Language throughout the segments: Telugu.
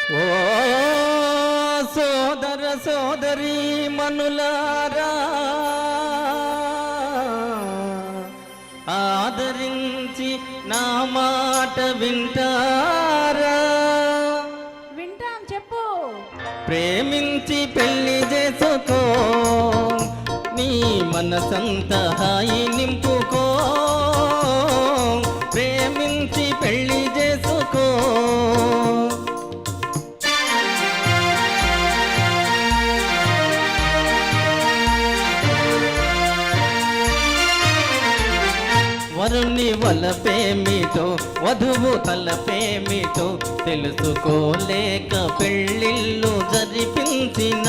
ఓ సోదర సోదరి మనులారా, ఆదరించి నా మాట వింటారా? వింటాం, చెప్పు. ప్రేమించి పెళ్లి చేసుకో, నీ మనసంత హాయి నింపుకో. ప్రేమించి పెళ్లి చేసుకో. వరుణ్ణి వలపేమిటో, వధువు తలపేమిటో తెలుసుకోలేక పెళ్ళిళ్ళు జరిపించిన.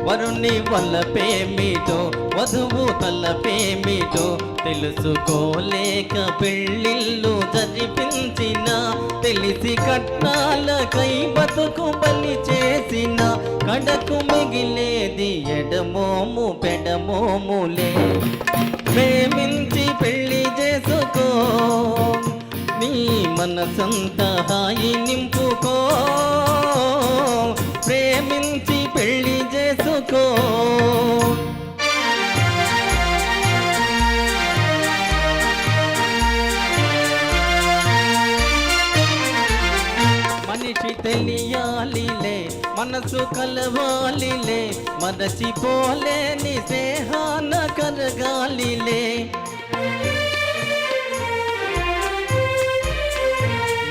వరుణ్ణి వలపేమిటో, వధువు తలపేమిటో తెలుసుకోలేక పెళ్ళిళ్ళు జరిపించిన. తెలిసి కట్నాలకై బతుకు బలి చేసిన, కడకు మిగిలేది ఎడమోము పెడమోములే. ప్రేమించి పెళ్లి చేసుకో, నీ మనసంత హాయి నింపుకో. ప్రేమించి పెళ్లి చేసుకో. మనిషి తెలియాలిలే, మనసు కలవాలిలే, మరచిపోలేని స్నేహాన కరగాలిలే.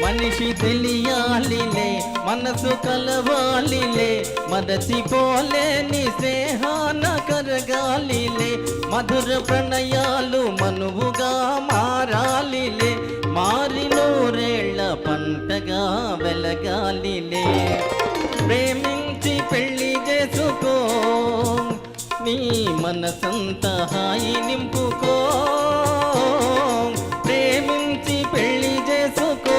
మనిషి తెలియాలిలే, మనసు కలవాలిలే, మరచిపోలేని స్నేహాన కరగాలిలే. మధుర ప్రణయాలు మనువుగా మారాలిలే, మారి నూరేళ్ల పంటగా వెలగాలిలే. ప్రేమించి పెళ్లి చేసుకో, నీ మనసంత హాయి నింపుకో. ప్రేమించి పెళ్లి చేసుకో.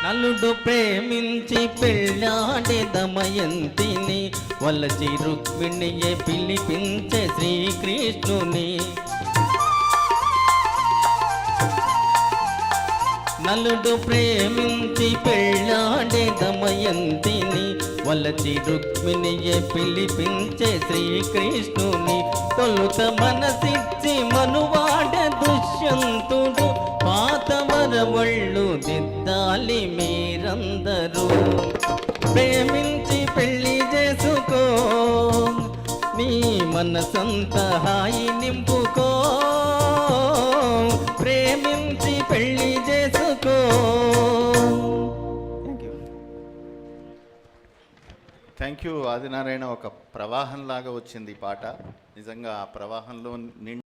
నలుడు ప్రేమించి పెళ్ళాడే దమయంతిని, వలచి రుక్మిణియే పిలిపించే శ్రీకృష్ణుని. నలుడు ప్రేమించి పెళ్ళాడే దమయంతిని, వలచి రుక్మిణియే పిలిపించే శ్రీకృష్ణుని. తొలుత మనసిచ్చి మనువాడే దుష్యంతుడు, పాత వరవళ్ళు దిద్దాలి మీరందరూ. ప్రేమించి పెళ్లి చేసుకో, నీ మనసంత హాయి నింపుకో. ప్రేమించి పెళ్లి చేసుకో. Thank you Adinarayana. ఒక ప్రవాహంలాగా వచ్చింది ఈ పాట. నిజంగా ఆ ప్రవాహంలో